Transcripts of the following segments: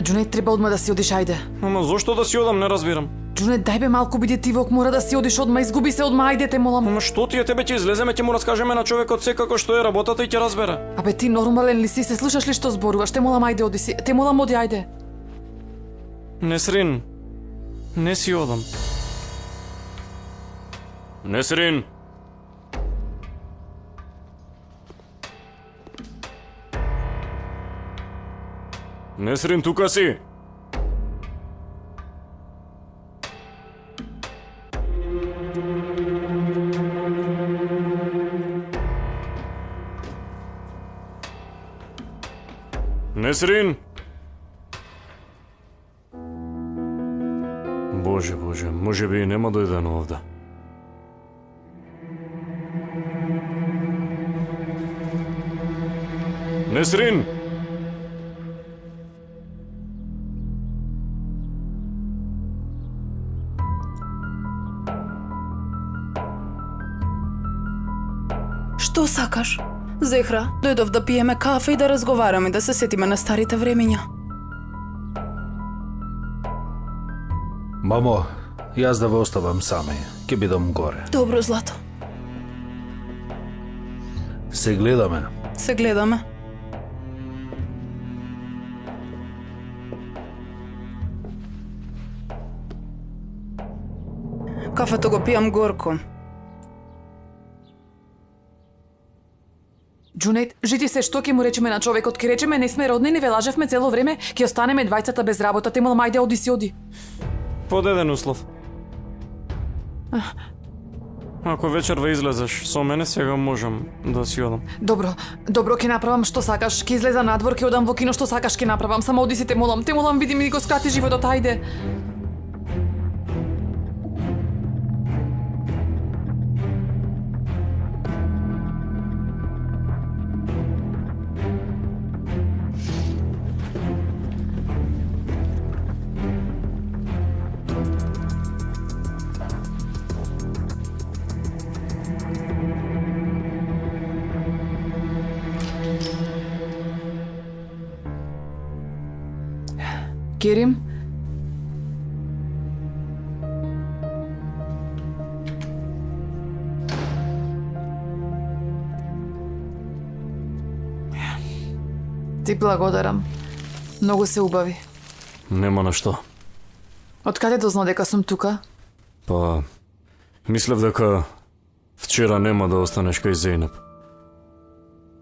Джунейд, треба одма да си одиш, ајде. Ама зошто да си одам, не разбирам. Джунейд, дај бе малку биде тивок, мора да си одиш одма, изгуби се одма, ајде те молам. Ама што ти е, тебе ќе излеземе, ќе му раскажеме на човекот се како што е работата и ќе разбере. Абе ти нормален ли си, се слушаш ли што зборуваш? Те молам, ајде оди си. Те молам, оди, ајде. Несрин, не си одам. Несрин. Несрин, тука си. Несрин. Боже, може би и нема дојден овде. Несрин! Што сакаш? Зехра, дојдов да пиеме кафе и да разговараме, да се сетиме на старите времења. Мамо, јас да ве оставам сами. Ќе бидам горе. Добро, Злато. Се гледаме. Се гледаме. Кафето го пијам горко. Джунейд, жити се, што ќе му речеме на човекот? Ќе речеме не сме родни, не ве лажевме цело време, ќе останеме двајцата без работа. Те молам, ајде оди си оди. Под еден услов. Ако вечер ве излезеш со мене, сега можам да си одам. Добро, ќе направам што сакаш. Ќе излеза надвор, ќе одам во кино, што сакаш ќе направам. Само оди си, те молам, види ми го скрати животот, ајде. Керим? Ти благодарам. Многу се убави. Нема на што. Од каде дозна дека сум тука? Па, мислев дека вчера нема да останеш кај Зејнеп.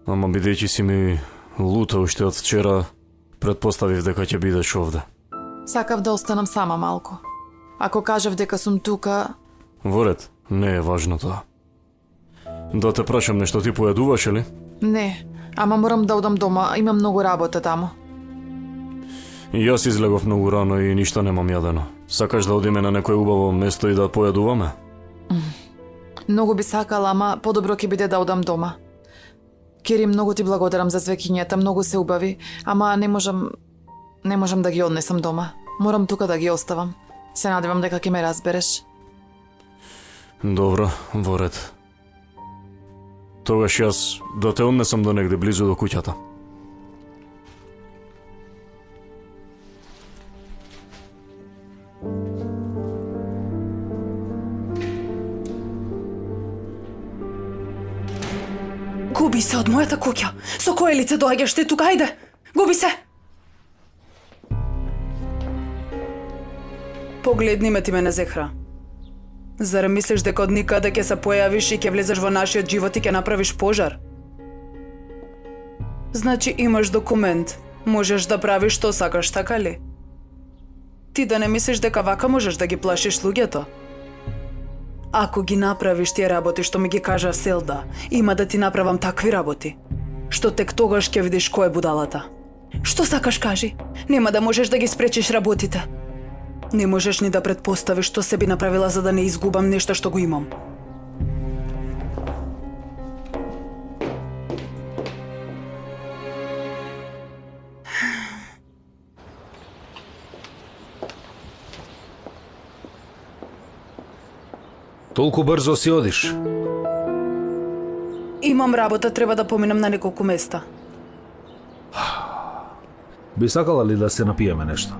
Ама бидејќи си ми лута уште од вчера, предпоставив дека ќе бидеш овде. Сакав да останам сама малку. Ако кажав дека сум тука... Во ред, не е важно тоа. Да те прашам нешто, ти појадуваш ли? Не, ама морам да одам дома, имам многу работа таму. И јас излегов многу рано и ништо немам јадено. Сакаш да одиме на некој убаво место и да појадуваме? Многу би сакала, ама подобро ќе биде да одам дома. Кери, многу ти благодарам за звекињата, многу се убави, ама не можам да ги однесам дома. Морам тука да ги оставам. Се надевам дека ќе ме разбереш. Добро, во ред. Тогаш јас да те однесам до негде близу до куќата. Губи се од мојата куќа. Со кое лице доаѓаш ти тука? Ајде, губи се. Погледни ме, ти мене, Зехра. Зарем мислиш дека од никаде ќе се појавиш и ќе влезеш во нашиот живот и ќе направиш пожар? Значи имаш документ. Можеш да правиш што сакаш, така ли? Ти да не мислиш дека вака можеш да ги плашиш луѓето? Ако ги направиш тие работи што ми ги кажа Селда, има да ти направам такви работи, што тек тогаш ќе видиш кој е будалата. Што сакаш, кажи? Нема да можеш да ги спречиш работите. Не можеш ни да предпоставиш што се би направила за да не изгубам нешто што го имам. Толку брзо си одиш? Имам работа, треба да поминам на неколку места. Би сакала ли да се напиеме нешто?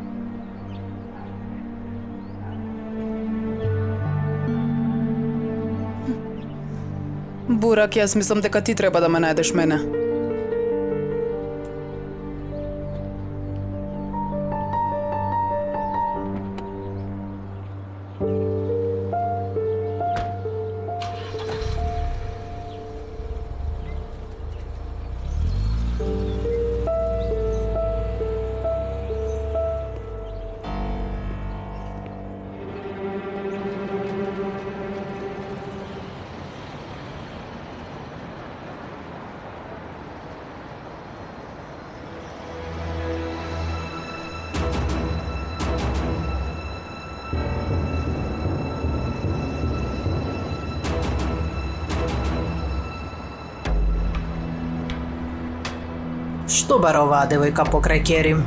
Бурак, јас мислам дека ти треба да ме најдеш мене. Што бара оваа девојка покрај Керим?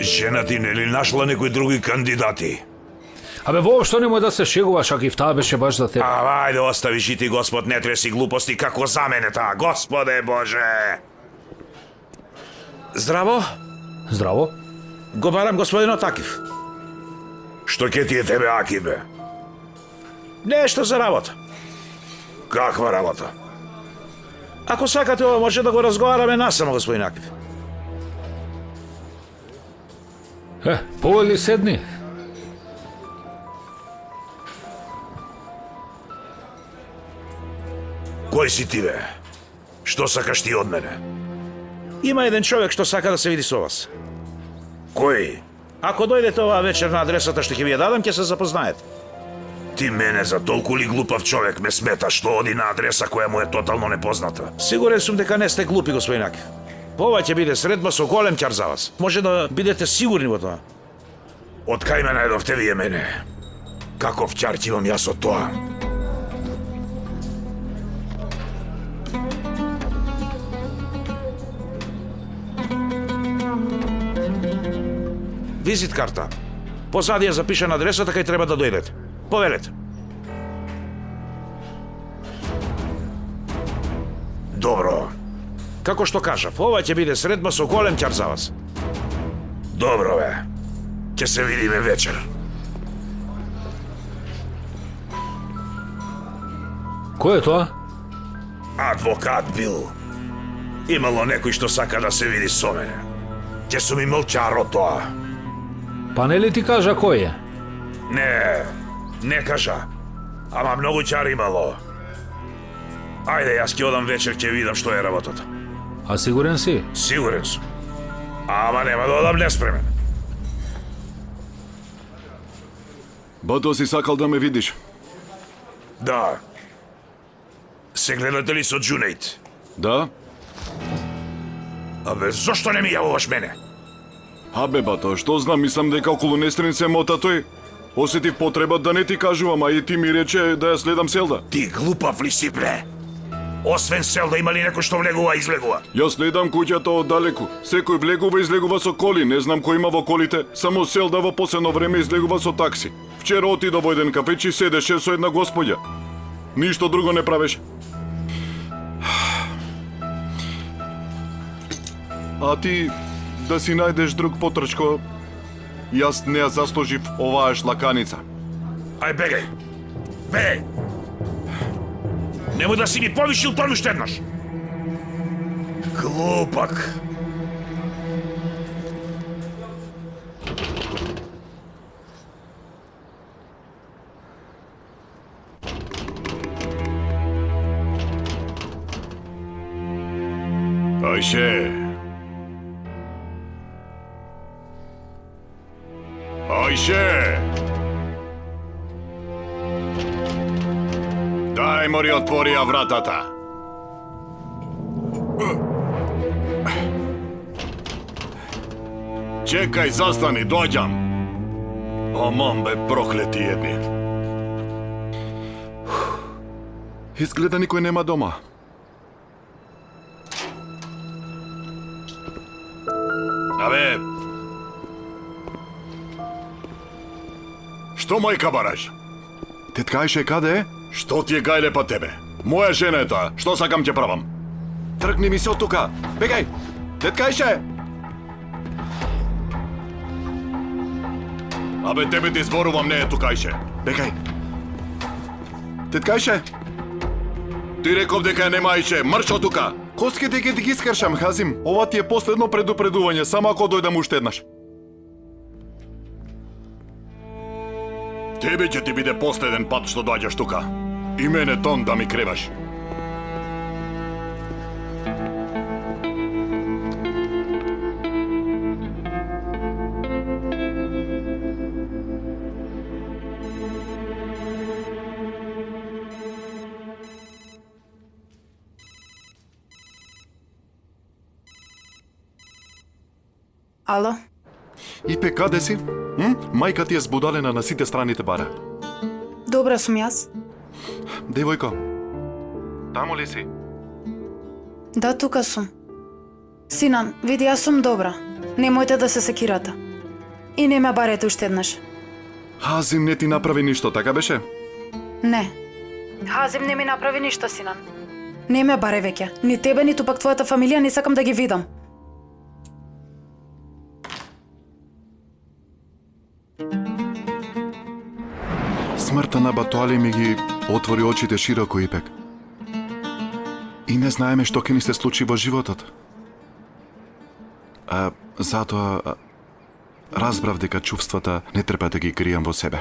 Жена ти нели нашла некои други кандидати? Абе, воопшто немој да се шегуваш, Акиф, таа беше баш за тебе. Ајде, оставиш и ти, Господ, не треси глупости како за мене таа, Господе Боже! Здраво? Здраво? Го барам господинот Акиф. Што ќе ти е тебе, Акиф, бе? Нешто за работа. Каква работа? Ако сакате ова, може да го разговараме насамо, господин Акиф. Повели седни. Кој си ти, бе? Што сакаш ти од мене? Има еден човек што сака да се види со вас. Кој? Ако дојдете оваа вечер на адресата што ќе ви ја дадам, ќе се запознаете. Ти мене за толку ли глупав човек ме сметаш што оди на адреса која му е тотално непозната? Сигурен сум дека не сте глупи, господин Акиф. Ова ќе биде средба со голем ќар за вас. Може да бидете сигурни во тоа. Од кај ме најдовте вие мене? Каков ќар ќе имам јас од тоа? Визит карта. Позади е запишана адресата кај треба да дојдете. Повелете. Добро. Како што кажав, ова ќе биде средба со голем ќар за вас. Добро, бе. Ќе се видиме вечер. Кој е тоа? Адвокат бил. Имало некој што сака да се види со мене. Ќе сум имал ќар од тоа. Па не ли ти кажа кој е? Не кажа. Ама многу ќар имало. Ајде, јас ќе одам вечер, ќе видам што е работата. А сигурен си? Сигурен сум. Ама нема да одам неспремен. Бато си сакал да ме видиш. Да. Се гледате ли со Джунейт? Да? Абе, зошто не ми јавуваш мене? Абе, бато, што знам, мислам дека околу Нестрин се мота тој. Осетив потреба да не ти кажувам, а и ти ми рече да ја следам Селда. Ти глупав ли си, бре? Освен Селда, има ли некој што влегува и излегува? Јас следам куќата оддалеку. Секој влегува и излегува со коли, не знам кој има во колите. Само Селда во последно време излегува со такси. Вчера отида во еден кафеч и седеше со една господја. Ништо друго не правеше. А ти да си најдеш друг потрчко, јас не ја заслужив оваа шлаканица. Ај, бегај! Бегај! Немој да си ми повишил тон уште еднаш! Глупак! Ајше! Ајше! Дај мори отвори ја вратата. Чекај, застани, доаѓам. Аман бе, проклети едни. Изгледа никој нема дома. Абе, Што мајка бараш? Теткајше каде е? Што ти е гајле па тебе? Моја жена е таа, што сакам ќе правам? Тргни ми се од тука, бегај! Теткајше! Абе, тебе ти зборувам, не е тукајше. Бегај! Теткајше! Ти реков дека нема ајше, марш од тука! Коски дека ти ги скршам, Хазим. Ова ти е последно предупредување, само ако дојдам уште еднаш. Тебе ќе ти биде последен пат што доаѓаш тука. И мене тон да ми креваш. Ало? Ипе, каде си? Мајка ти е збудалена на сите страните бара. Добра сум јас. Девојко, таму ли си? Да, тука сум. Синан, види, јас сум добра. Немојте да се секирате. И не ме барете уште еднаш. Хазим не ти направи ништо, така беше? Не. Хазим не ми направи ништо, Синан. Не ме баре веќе. Ни тебе, ниту пак твојата фамилија не сакам да ги видам. Смртта на Батуали ми ги отвори очите широко, Ипек. И не знаеме што ќе ни се случи во животот. Затоа разбрав дека чувствата не треба да ги кријам во себе.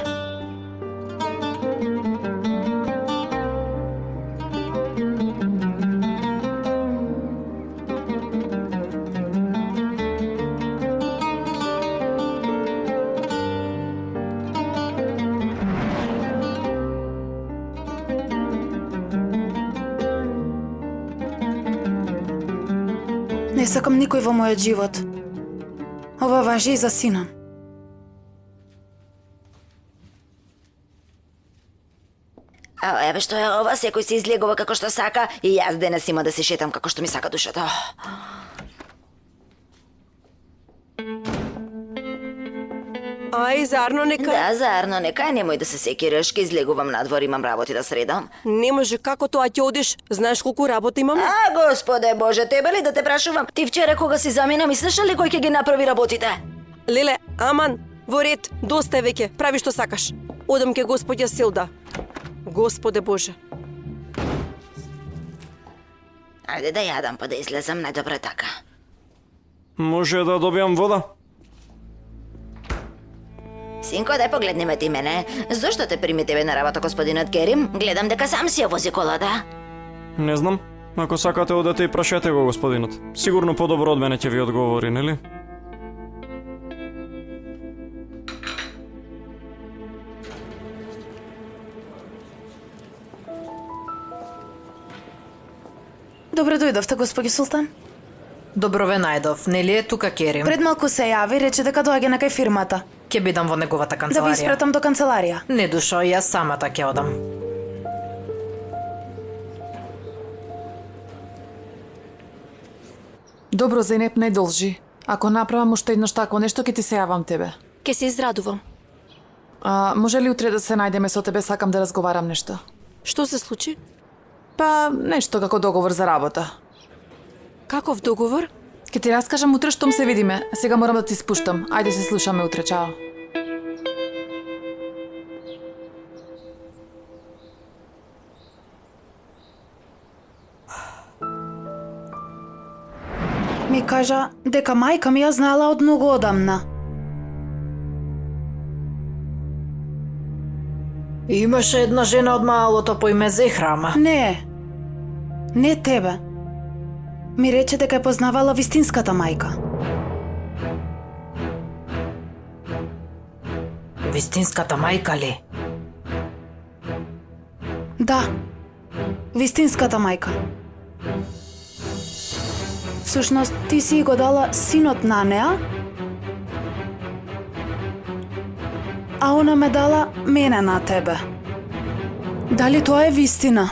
Не сакам никој во мојот живот. Ова важи и за Синан. Еве што е ова, секој се излегува како што сака и јас денес има да се шетам како што ми сака душата. Ај, зарно нека... Да, зарно нека, немој да се секираш, ке излегувам надвор, имам работи да средам. Не може, како тоа ќе одиш? Знаеш колку работа имам? Господе Боже, тебе ли да те прашувам? Ти вчера кога си замина, мислиш ли кој ќе ги направи работите? Леле, аман, во ред, доста е веќе, прави што сакаш. Одам ке господја Силда. Господе Боже. Ајде да јадам, па да излезам најдобро така. Може да добијам вода? Синко, дај погледни ме ти мене. Зошто те прими тебе на работа господинот Керим? Гледам дека сам си ја вози колата. Не знам. Ако сакате одете и прашете го господинот. Сигурно подобро од мене ќе ви одговори, нели? Добре дојдовте, господи Султан. Добро ве најдов, нели е тука Керим? Пред малку се јави, рече дека доаѓа на кај фирмата. Ќе бидам во неговата Да ви канцеларија. испратам до канцеларија. Не душо, јас самата ќе одам. Добро, Зенеп, не должи. Ако направам уште еднаш такво нешто, ќе ти се јавам тебе. Ке се израдувам. Може ли утре да се најдеме со тебе, сакам да разговарам нешто? Што се случи? Па, нешто како договор за работа. Каков договор? Ќе ти раскажам утре штом се видиме. Сега морам да ти спуштам. Ајде се слушаме утре, чао. Ми кажа дека мајка ми ја знаела од многу одамна. Имаше една жена од малото по име Зехрама. Не тебе. Ми рече дека ја познавала вистинската мајка. Вистинската мајка ли? Да, вистинската мајка. Всушност, ти си го дала синот на неа, а она ме дала мене на тебе. Дали тоа е вистина?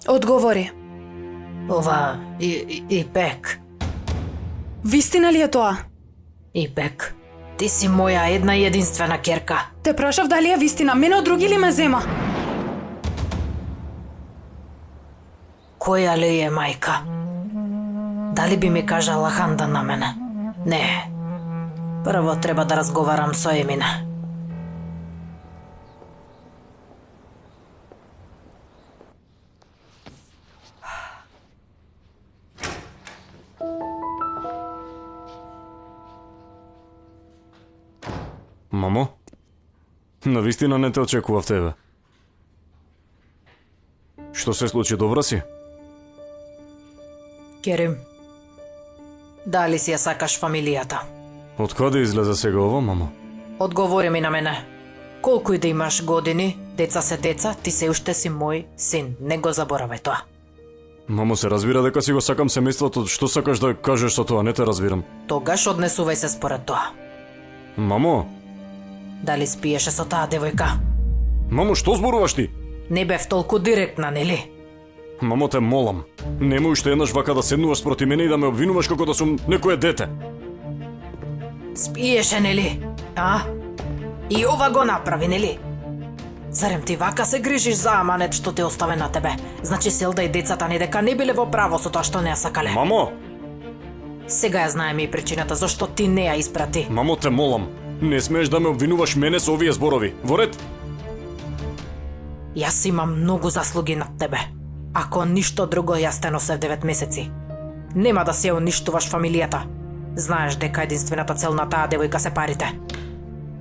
Одговори. Ова и Бек. Вистина ли е тоа? И Бек. Ти си моја една и единствена керка. Те прашав дали е вистина, мене од други ли ме зема? Која ли е мајка? Дали би ми кажала Ханда на мене? Не. Прво треба да разговарам со Емина. Мамо? Навистина не те очекував тебе. Што се случи, добра си? Керим, дали си ја сакаш фамилијата? Од каде излезе сега ова, мамо? Одговори ми на мене. Колку и да имаш години, деца се деца, ти се уште си мој син. Не го заборавај тоа. Мамо, се разбира дека си го сакам семејството, што сакаш да кажеш со тоа, не те разбирам. Тогаш однесувај се според тоа. Мамо? Дали спиеше со таа девојка? Мамо, што зборуваш ти? Не бев толку директна, нели? Мамо, те молам. Немој уште еднаш вака да седнуваш спроти мене и да ме обвинуваш како да сум некое дете. Спиеше, нели? А? И ова го направи, нели? Зарем ти вака се грижиш за аманет што те оставе на тебе? Значи Селда и децата ни дека не биле во право со тоа што не ја сакале. Мамо! Сега ја знаеме и причината зашто ти не ја испрати. Мамо, те молам. Не смееш да ме обвинуваш мене со овие зборови. Во ред? Јас имам многу заслуги над тебе. Ако ништо друго, јас те носев 9 месеци. Нема да се уништуваш фамилијата. Знаеш дека единствената цел на таа девојка се парите.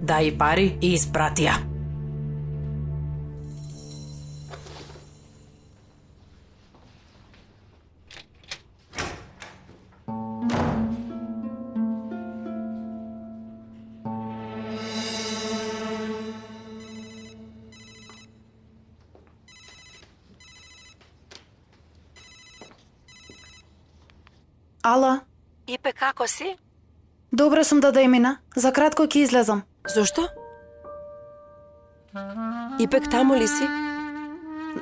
Дај пари и испрати ја. Ала, Ипе, како си? добра сум да Емина. За кратко ќе излезам. Зошто? Ипек, таму ли си?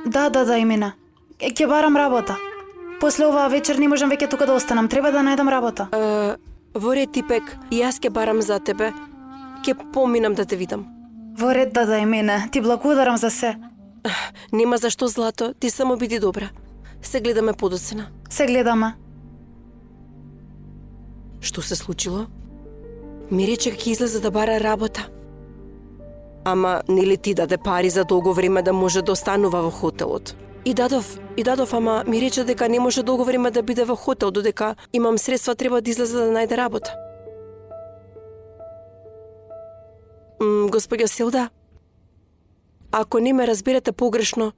Да, Емина. Ќе барам работа. После оваа вечер не можам веќе тука да останам. Треба да најдам работа. Во ред, Ипек, и јас ке барам за тебе. Ке поминам да те видам. Во ред, Емина. Ти благодарам за се. Нема зашто, злато, ти само биди добра. Се гледаме подоцна. Се гледаме. Што се случило? Ми рече ќе излезе да бара работа. Ама нели ти даде пари за долго време да може да останува во хотелот? И дадов, ама ми рече дека не може долго време да биде во хотел, додека имам средства, треба да излезе да најде работа. Господја Селда, ако не ме разберете погрешно,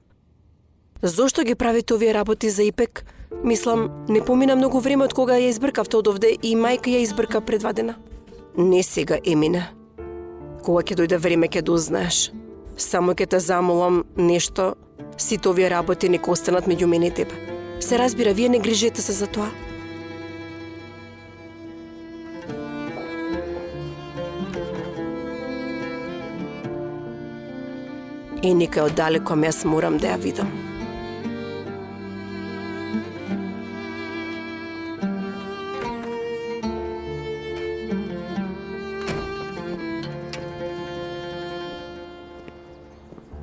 зошто ги правите овие работи за Ипек? Мислам, не помина многу време од кога ја избркавте од овде и мајка ја избрка предвадена. Не сега, Емина. Кога ќе дојде време ќе дознаеш. Само ќе те замолам нешто, сите овие работи нека останат меѓу мене и тебе. Се разбира, вие не грижете се за тоа. И некај оддалеко јас морам да ја видам.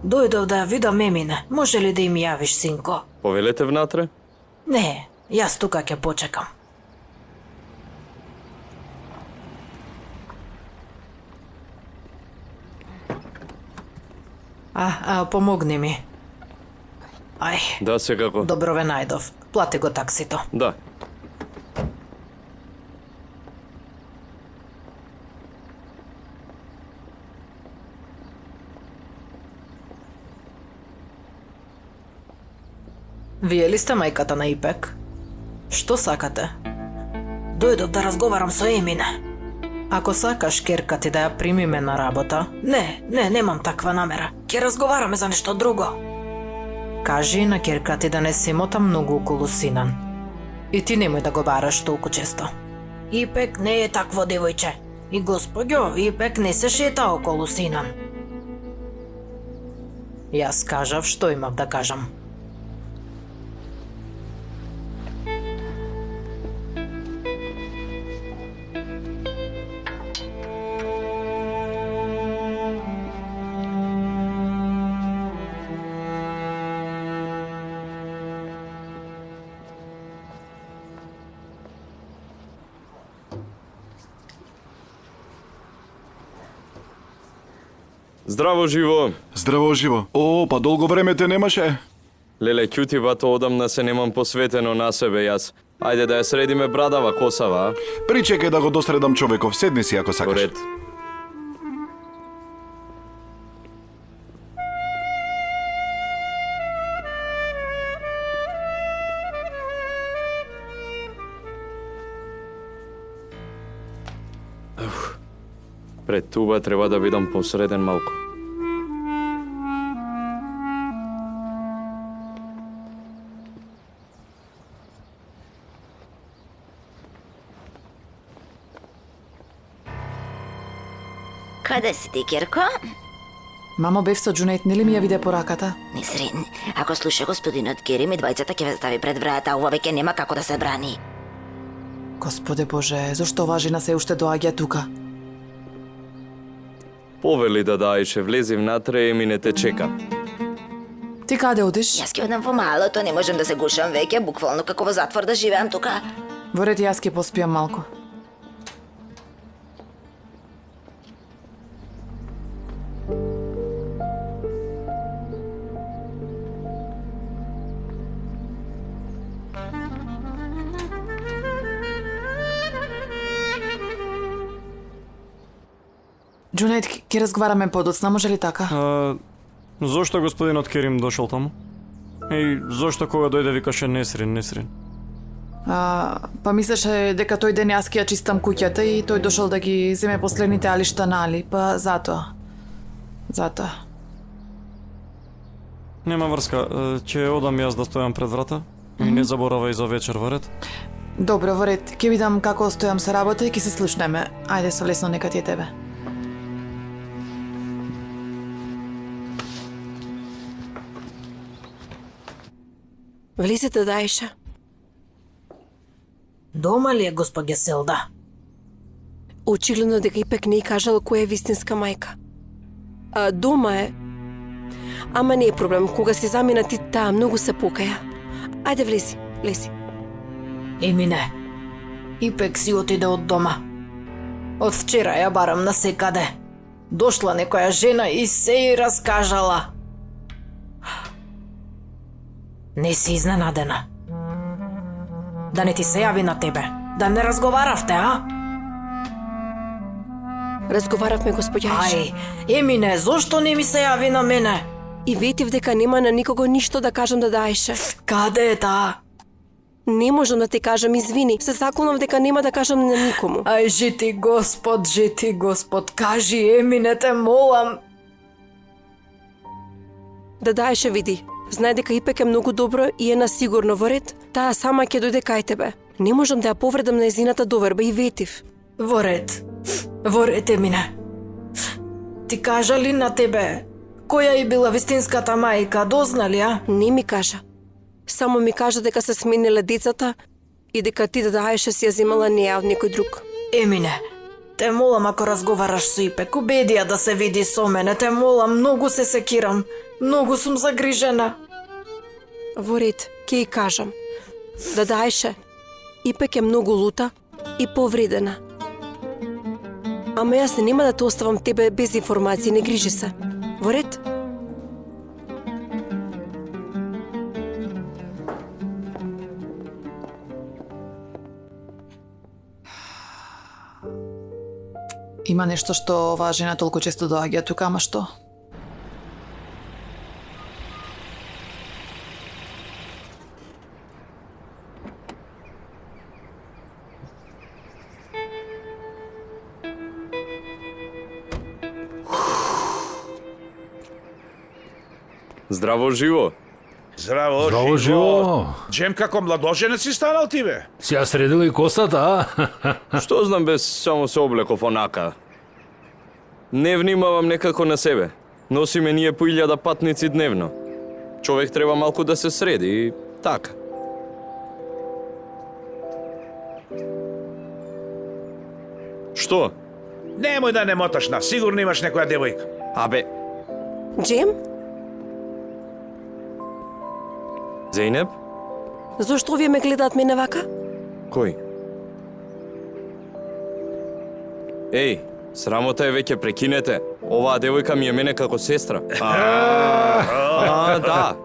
Дојдов да ја видам Емине. Може ли да им јавиш, синко? Повелете внатре? Не, јас тука ќе почекам. Помогни ми. Ај. Да, секако. Добро ве најдов. Плати го таксито. Да. Вие ли сте мајката на Ипек? Што сакате? Дојдов да разговарам со Емине. Ако сакаш керка ти да ја примиме на работа... Не, немам таква намера. Ќе разговараме за нешто друго. Кажи на керка ти да не се мота многу околу Синан. И ти немој да го бараш толку често. Ипек не е такво девојче. И господјо, Ипек не се шета околу Синан. Јас кажав што имав да кажам. Здраво живо. Здраво живо. О, па долго време те немаше. Леле, ќути бато, одамна се немам посветено на себе јас. Ајде да ја средиме брадава косава, а? Причекај да го досредам човеков. Седни си ако Во сакаш. ред. Пред туба треба да бидам посреден малку. Каде си ти, Кирко? Мамо, бев со Джунет, нели ми ја виде пораката? Нисрин, ако слуша господинот Керим и двајцата ќе ве стави пред врата, ова веќе нема како да се брани. Господе Боже, зошто оваа жена се уште доаѓа тука? Повели да дајше, влези внатре и ми не те чека. Ти каде одиш? Јас ќе одам во малото, не можам да се гушам веќе, буквално како во затвор да живеам тука. Во ред, јас ќе поспиам малку. Джунет, ќе разговараме подоцна, може ли така? Зошто господинот Керим дошол таму? И зошто кога дојде викаше Несрин, Несрин? Па мислеше дека тој ден јас ќе ја чистам куќата и тој дошол да ги земе последните алишта на Али, па затоа. Затоа. Нема врска, ќе одам јас да стојам пред врата и не заборавај за вечер во ред. Добро, во ред. Ќе видам како стојам со работа и ќе се слушнеме. Ајде со лесно, нека ти е тебе. Влезете, Дајша. Дома ли е госпоѓа Селда? Очигледно дека Ипек не и кажала која е вистинска мајка. Дома е. Ама не е проблем, кога се замина ти таа многу се покаја. Ајде влези, влези. Емине, Ипек си отиде од дома. Од вчера ја барам на секаде. Дошла некоја жена и се и раскажала. Не си изненадена. Да не ти се јави на тебе? Да не разговаравте, а? Разговаравме, господја Аиша. Ај, Емине, зошто не ми се јави на мене? И ветив дека нема на никого ништо да кажам да Дајше. Каде е таа? Не можам да ти кажам, извини. Се заколнав дека нема да кажам на никому. Ај, жити Господ, кажи, Емине, те молам. Да Дајше види. Знае дека Ипек е многу добро и е на сигурно во ред. Таа сама ќе дојде кај тебе. Не можам да ја повредам на езината доверба и ветив. Во ред, Емине. Ти кажа ли на тебе која е била вистинската мајка, дозна ли, а? Не ми кажа. Само ми кажа дека се смениле децата и дека ти да Дајше си ја земала неа од некој друг. Емине, те молам ако разговараш со Ипек, убеди ја да се види со мене, те молам, многу се секирам, многу сум загрижена. Во ред, ќе и кажам. Да Дајше, Ипек е многу лута и повредена. Ама јас нема да те оставам тебе без информации, не грижи се. Во ред? Има нешто што оваа жена толку често доаѓа тука, ама што? Здраво живо. Здраво, Здраво живо. Джем како младоженец си станал ти, бе? Си ја средила и косата, а? Што знам без само се облеков онака. Не внимавам некако на себе. Носиме ние по 1000 патници дневно. Човек треба малку да се среди и така. Што? Немој да не моташ нас, сигурно имаш некоја девојка. Абе, Джем, Зейнеп? зошто овие ме гледаат мене вака? Кој? Еј, Срамота е веќе прекинете. Оваа девојка ми е мене како сестра. Да.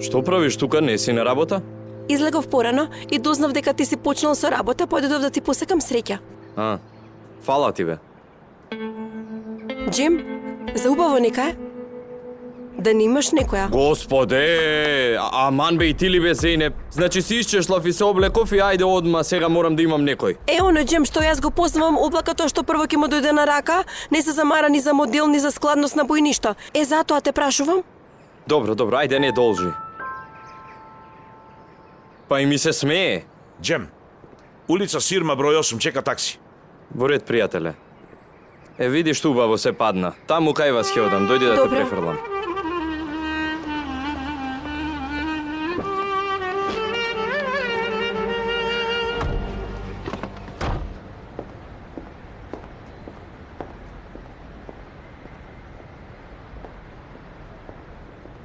Што правиш тука, не си на работа? Излегов порано и дознав дека ти си почнал со работа, појдов да ти посекам среќа. Фала ти бе. Джим, за убаво нека е? Да не имаш некоја? Господе, аман бе и ти ли бе Зейнеп? Значи си исчешлав и се облеков и ајде одма, сега морам да имам некој. Оно, Джим, што јас го познавам облакото што прво ќе му дојде на рака, не се замара ни за модел, ни за складност на бојништа. Затоа те прашувам? Добро, ајде не должи. Па и ми се смее. Джем, улица Сирма број 8 чека такси. Во ред, пријателе. Видиш убаво се падна. Таму кај вас ќе одам, дојди да те Добре. префрлам.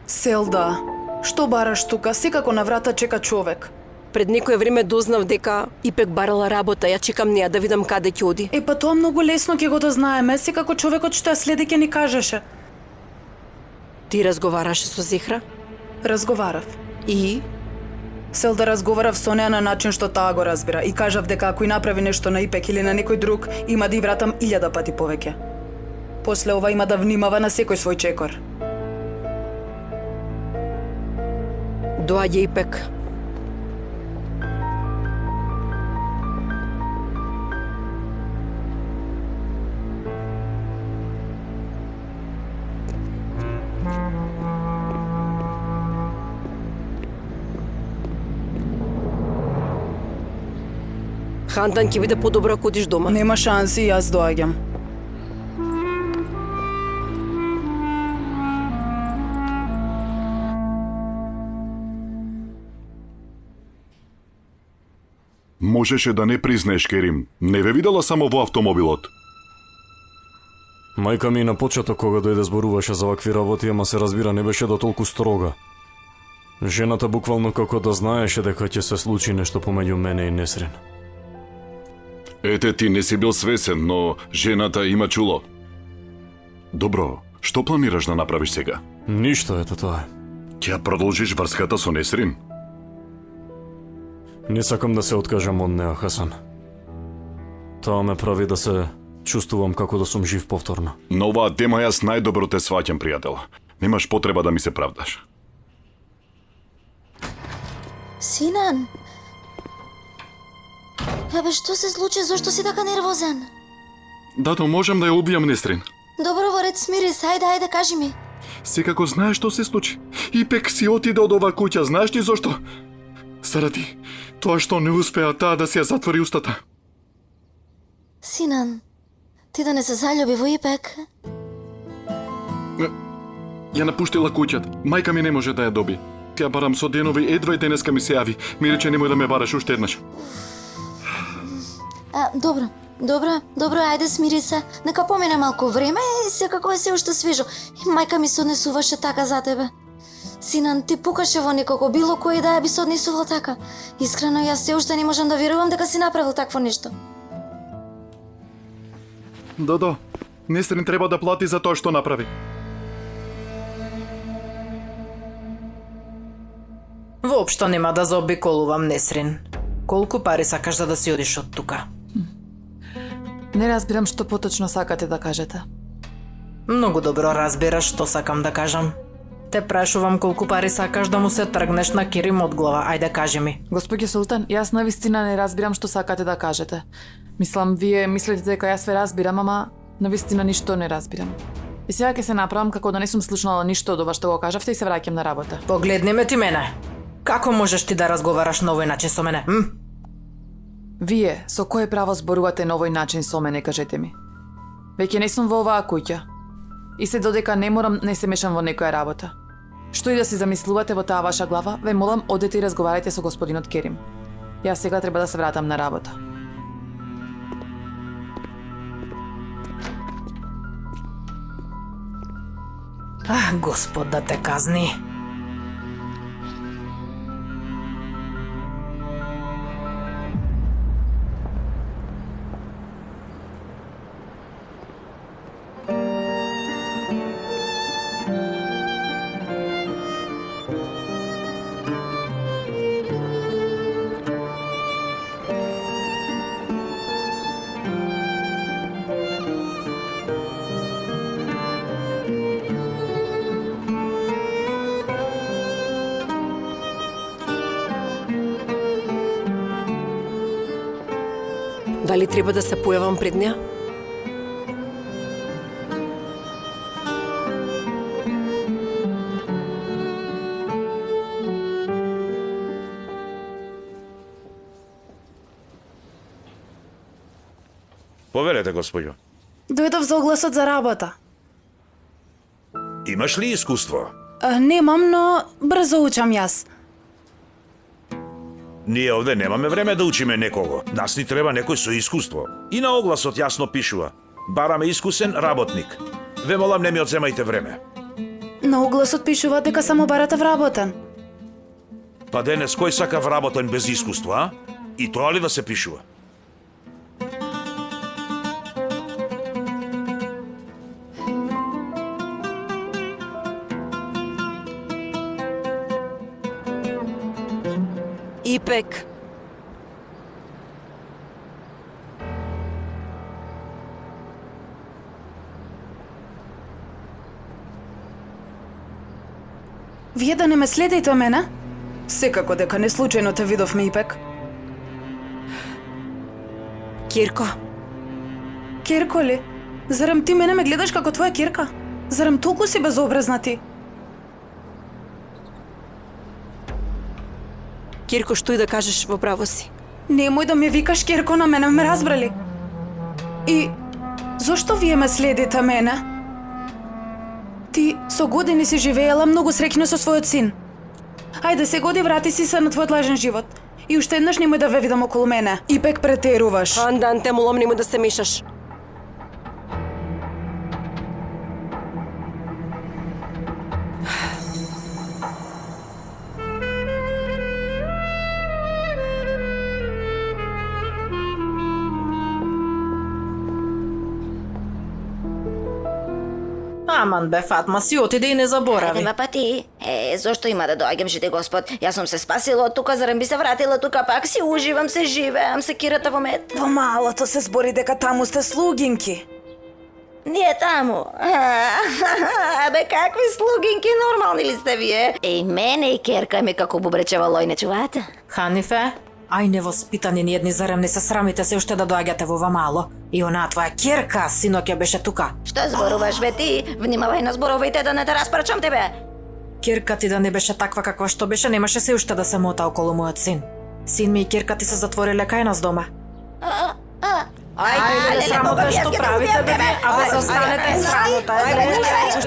Селда, што бараш тука? Секако на врата чека човек. Пред некое време дознав дека Ипек барала работа, ја чекам неа да видам каде ќе оди. Па тоа многу лесно ќе го дознаеме, секако човекот што ја следи ќе ни кажеше. Ти разговараше со Зехра? Разговарав. И? Селда, разговарав со неа на начин што таа го разбира и кажав дека ако и направи нешто на Ипек или на некој друг, има да и вратам 1000 пати повеќе. После ова има да внимава на секој свој чекор. Доаѓа Ипек. Хандан ќе биде подобро ако одиш дома. Нема шанси, јас доаѓам. Можеше да не признаеш, Керим. Не ве видела само во автомобилот. Мајка ми на почеток кога дојде зборуваше за вакви работи, ама се разбира не беше до толку строга. Жената буквално како да знаеше дека ќе се случи нешто помеѓу мене и Несрин. Ете, ти не си бил свесен, но жената има чуло. Добро, што планираш да направиш сега? Ништо, ето тоа е. Ќе ја продолжиш врската со Несрин? Не сакам да се откажам од неа, Хасан. Тоа ме прави да се чувствувам како да сум жив повторно. На оваа тема јас најдобро те сваќам, пријател. Немаш потреба да ми се правдаш. Синан! Што се случи? Зошто си така нервозен? Дато, можам да ја убијам Несрин. Добро, во ред, смири се, ајде, кажи ми. Секако знаеш што се случи. Ипек си отиде од оваа куќа, знаеш ли зошто? Заради тоа што не успеа таа да си ја затвори устата. Синан, ти да не се залюби во Ипек? Ја напуштила куќата. Мајка ми не може да ја доби. Ја барам со денови, едва и денеска ми се јави. Ми рече немој да ме бараш уште еднаш. Добро, ајде смири се. Нека помине малку време и секако е се уште свежо. И мајка ми се однесуваше така за тебе. Синан, ти пукаше во некого, било кој да ја би се однесувал така. Искрено, јас се уште не можам да верувам дека си направил такво нешто. Додо, Несрин треба да плати за тоа што направи. Воопшто нема да заобиколувам Несрин. Колку пари сакаш да си одиш од тука? Не разбирам што поточно сакате да кажете. Многу добро разбираш што сакам да кажам. Те прашувам колку пари сакаш да му се тргнеш на Керим од глава. Ајде, кажи ми. Господи Султан, јас навистина не разбирам што сакате да кажете. Мислам, вие мислите дека јас ве разбирам, ама навистина ништо не разбирам. И сега ќе се направам како да не сум слушнала ништо од ова што го кажавте и се враќам на работа. Погледни ме ти мене. Како можеш ти да разговараш на овој начин со мене? Вие со кое право зборувате на овој начин со мене, кажете ми? Веќе не сум во оваа куќа. И се додека не морам, не се мешам во некоја работа. Што и да си замислувате во таа ваша глава, ве молам одете и разговарајте со господинот Керим. Јас сега треба да се вратам на работа. Господ да те казни. Дали треба да се појавам пред неа? Повелете, господјо. Дојдов за огласот за работа. Имаш ли искуство? Немам, но брзо учам јас. Ние овде немаме време да учиме некого. Нас ни треба некој со искуство. И на огласот јасно пишува: бараме искусен работник. Ве молам, не ми одземајте време. На огласот пишува дека само барате вработен. Па денес кој сака вработен без искуство, а? И тоа ли да се пишува? Ипек. Вие да не ме следите мене? Секако дека не случајно те видовме, Ипек. Кирко, Кирко ли? Зарем ти мене ме гледаш како твоја кирка? Зарем толку си безобразна ти? Кирко, што и да кажеш, во право си. Немој да ме викаш Кирко на мене, ме разбрали? И зошто вие ме следите мене? Ти со години си живеела многу среќна со својот син. Ајде се годи, врати си се на твојот лажен живот. И уште еднаш немој да ве видам околу мене. Ипек, претеруваш. Андан, те молам, немој да се мешаш. Аман бе, Фатма, си отиде и не заборави. Нема па ти. Зошто има да доаѓам, жите Господ? Јас сум се спасила од тука, зарем би се вратила тука, пак си уживам, се живеам, се кирата во мед. Во малото се збори дека таму сте слугинки. Ние таму. Абе, какви слугинки, нормални ли сте вие? Мене и керка ми како бубречева лој, не чувате? Ханифе, ај невоспитани ни едни, зарем не се срамите се уште да доаѓате во Вамало. И онаа твоја керка, синоќ ја беше тука. Што зборуваш бе ти? Внимавај на зборовите да не те распрачам тебе. Керка ти да не беше таква каква што беше, немаше се уште да се мота околу мојот син. Син ми и керка ти се затвориле кај нас дома. Ајде, срамота што правите, бе, абе, застанете, срамота е,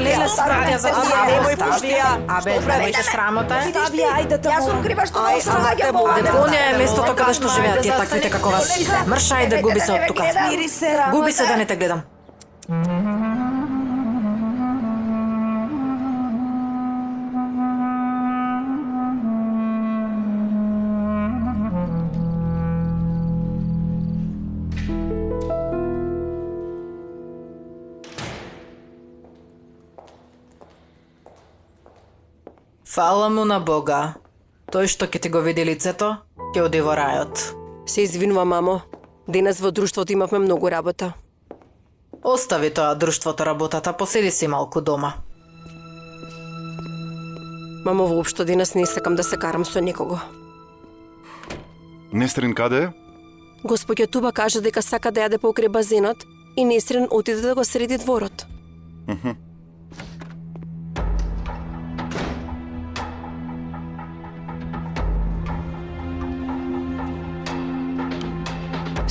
леле, спратја за това, немој пуштија, абе, немојте срамота е. Јас сум крива што не слагам по Девонија е местото каде што живеат тие таквите како вас. Мрш, ајде, губи се од тука. Губи се да не те гледам. Фала му на Бога. Тој што ќе ти го види лицето, ќе оди во рајот. Се извинувам, мамо. Денес во друштвото имавме многу работа. Остави тоа друштвото работата, поседи си малку дома. Мамо, воопшто денес не сакам да се карам со никого. Нестрин каде е? Господја Туба кажа дека сака да јаде покрај базенот и Несрин отиде да го среди дворот.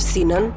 Синан?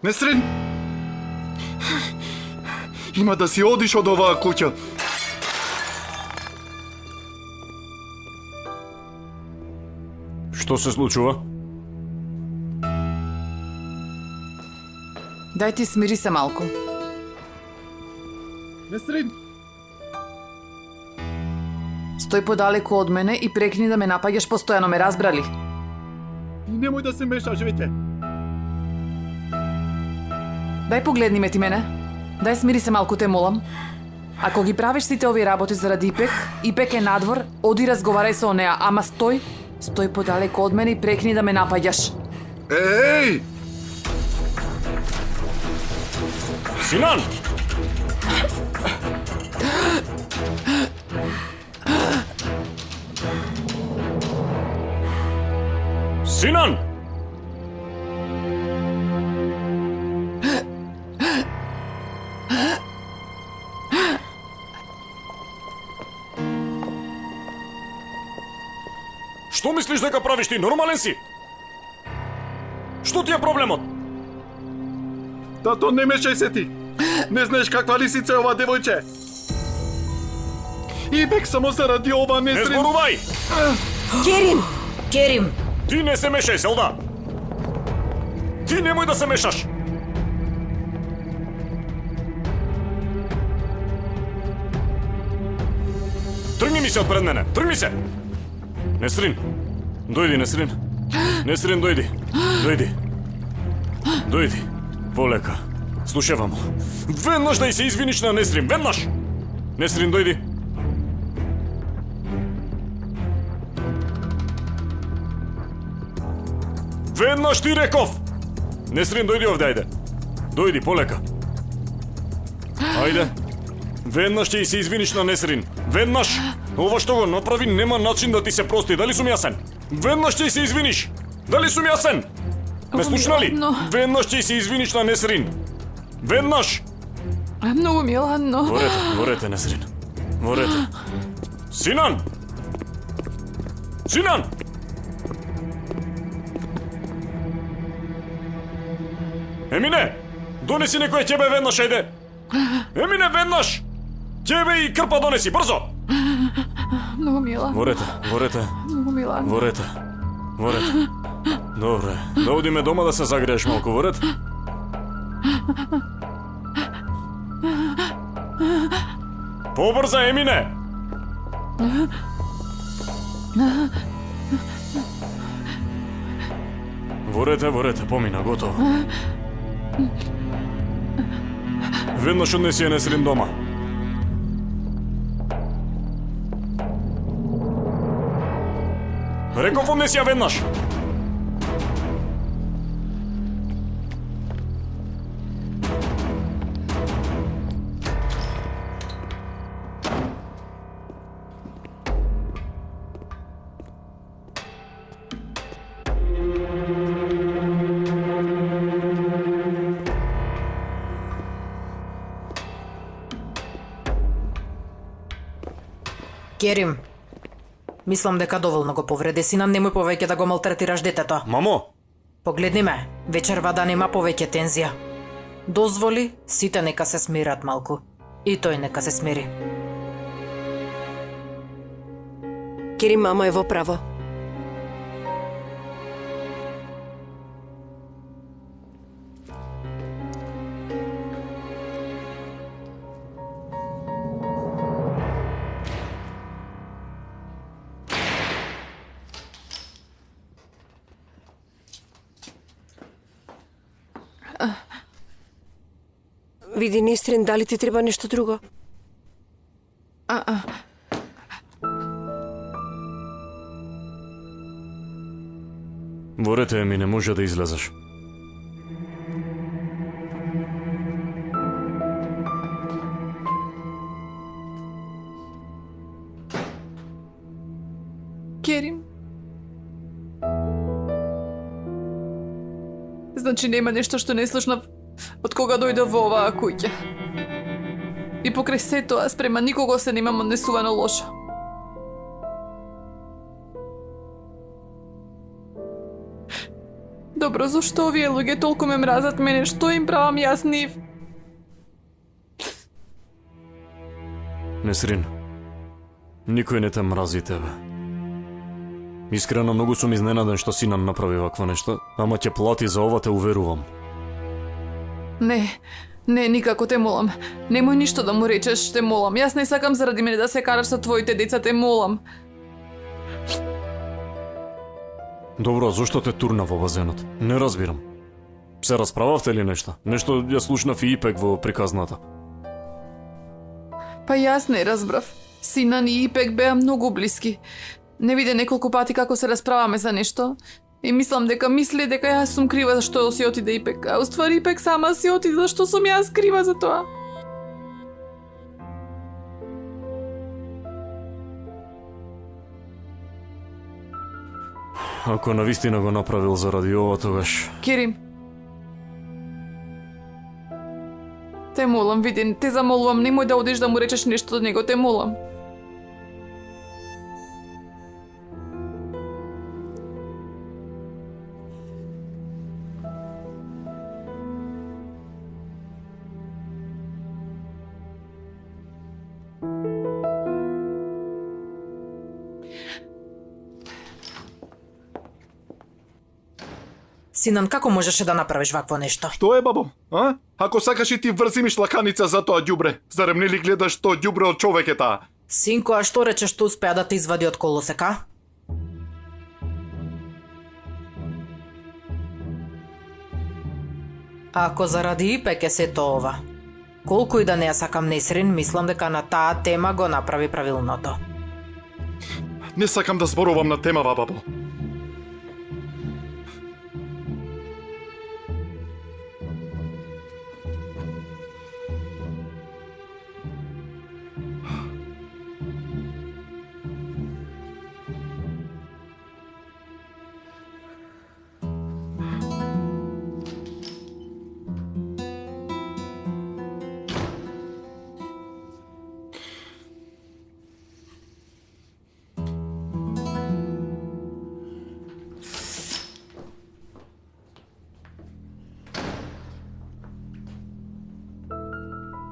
Нестрин! Има да си одиш од оваа куќа. Што се случува? Дај ти смири се малку. Нестрин! Стој подалеку од мене и прекни да ме напаѓаш постојано, ме разбрали? Немој да се мешаш, вете. Дај погледни ме ти мене. Дај смири се малку, те молам. Ако ги правиш сите овие работи заради Ипек, Ипек е надвор, оди разговарај со неа, ама стој подалеку од мене и прекни да ме напаѓаш. Еј! Синан! Синан! Што мислиш дека правиш ти? Нормален си? Што ти е проблемот? Тато, не мешај се ти. Не знаеш каква лисица е ова девојче. Ипек само се ради ова Не несрин. зборувај! Керим! Керим, Ти не се мешај, Зелда! Ти немој да се мешаш! Тргни ми се од пред мене! Тргни се! Несрин! Дојди, Несрин! Несрин, дојди! Дојди! Дојди! Полека! Слушевам! Веднаш да и се извиниш на Несрин! Веднаш! Несрин, дојди! Веднаш ти реков! Несрин, дојди овде, ајде! Дојди, полека! Ајде! Веднаш ќе и се извиниш на Несрин! Веднаш! Ова што го направи нема начин да ти се прости, дали сум јасен? Веднаш ќе и се извиниш! Дали сум јасен? Ме слушна ли? ладно. Веднаш ќе и се извиниш на Несрин! Веднаш! Многу ми е ладно. Ворете, Несрин! Ворете! Синан! Синан! Емине! Донеси некој ќебе веднаш, ајде! Емине, веднаш! Ќебе и крпа донеси, брзо! Многу ми е ладно. Ворете, Многу ми е ладно. ворете. Добре, да одиме дома да се загрееш малку, ворет? Побрза, Емине! Ворете, помина, готово. Веднаш однеси ја Несрин дома. Реков однеси ја веднаш. Керим. Мислам дека доволно го повреди сина, немој повеќе да го малтретираш детето. Мамо, Погледни ме, вечерва да нема повеќе тензија. Дозволи, сите нека се смират малку. И тој нека се смири. Керим, мама е во право. Види, Несрин, дали ти треба нешто друго? ворете, Еми, не може да излезеш. Керим. Значи нема нешто што не слушнав од кога дојдов во оваа куќа. И покрај се тоа, спрема никого се немам однесувано лошо. Добро, зашто овие луѓе толку ме мразат мене? Што им правам јас нив? Несрин, никој не те мрази тебе. Искрено многу сум изненаден што Синан направи вакво нешто, ама ќе плати за ова, те уверувам. Не Не, никако те молам. Немој ништо да му речеш, те молам. Јас не сакам заради мене да се караш со твоите деца, те молам. Добро, зошто те турна во базенот? Не разбирам. Се расправавте ли нешто? Нешто ја слушнав и Ипек во приказната. Па јас не разбрав. Синан и Ипек беа многу блиски. Не виде неколку пати како се расправаме за нешто. И мислам дека мисли дека јас сум крива зашто си отиде Ипек. А уствари Ипек сама си отиде зашто сум јас крива за тоа. Ако навистина го направил заради ова, тогаш... Керим. Те молам, види, те замолувам, немој да одиш да му речеш нешто од него, те молам. Синан, како можеше да направиш вакво нешто? Што е, бабо? А? Ако сакаш и ти врзи ми шлаканица за тоа ѓубре. Зарем не ли гледаш тоа ѓубре од човек е таа? Синко, а што речеш што успеа да те извади од колосека? Ако заради Ипек е сето ова, колку и да не ја сакам Несрин, мислам дека на таа тема го направи правилното. Не сакам да зборувам на темава, бабо.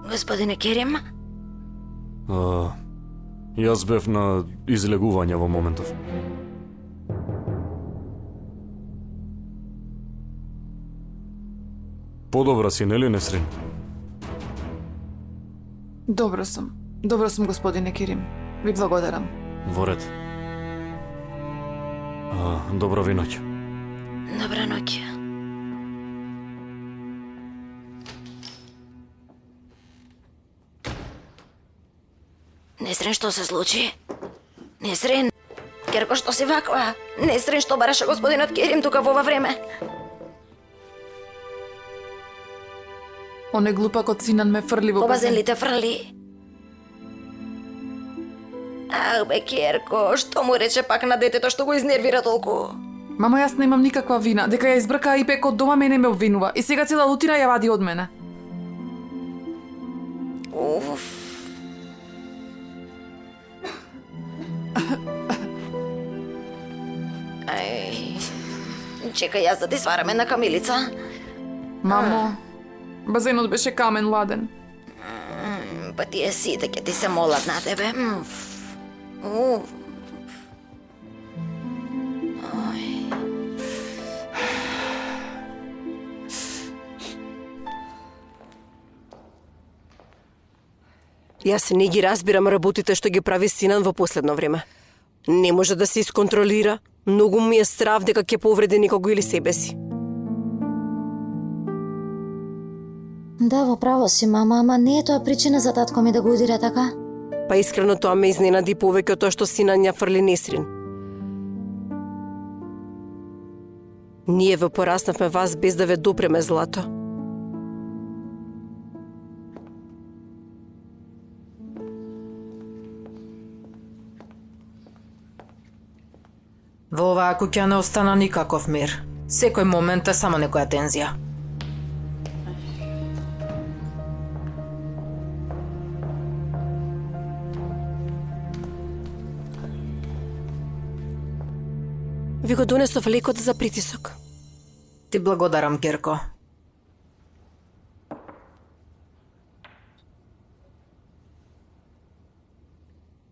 Господине Керим, Јас бев на излегување во моментов. Подобра си, нели, Несрин? Добро сум, господине Керим. Ви благодарам. Во ред. Добра ви ноќ. добра ноќ. Несрин, што се случи? Несрин, Керко, што си ваква? Несрин, што бараше господинот Керим тука во ова време? Оне глупакот Синан ме фрли во Во базен базен. ли те фрли? Ах, бе, Керко, што му рече пак на детето што го изнервира толку? Мамо, јас немам никаква вина. Дека ја избрка Ипек од дома, мене ме обвинува. И сега цела лутина ја вади од мене. Уф. Ај, чекај јас да ти сварам една камилица. Мамо, базенот беше камен ладен. Па тие сите ќе ти се молат на тебе. Уф. Јас не ги разбирам работите што ги прави Синан во последно време. Не може да се исконтролира. Многу ми е страв дека ќе повреди некого или себе си. Да, во право си, мама, ама не е тоа причина за татко ми да го удира така. Па искрено тоа ме изненади повеќе од тоа што Синан ја фрли Несрин. Ние ве пораснавме вас без да ве допреме злато. Во оваа куќа не остана никаков мир. Секој момент е само некоја тензија. Ви го донесов лекот за притисок. Ти благодарам, Керко.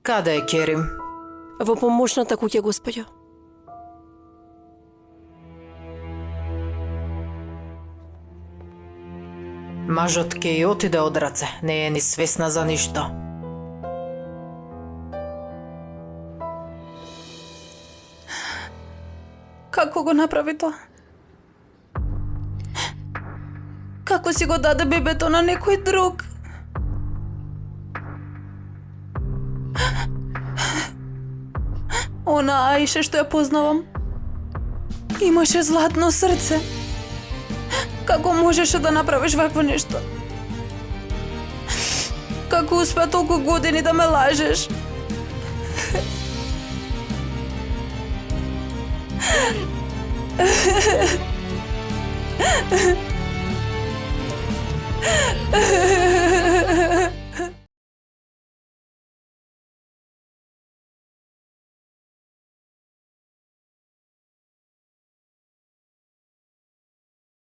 Каде е Керим? Во помошната куќа, господјо. Мажот ке и отиде од раце, не е ни свесна за ништо. Како го направи тоа? Како си го даде бебето на некој друг? Она Аише што ја познавам, имаше златно срце. Како можеше да направиш вакво нешто? Како успеа толку години да ме лажеш?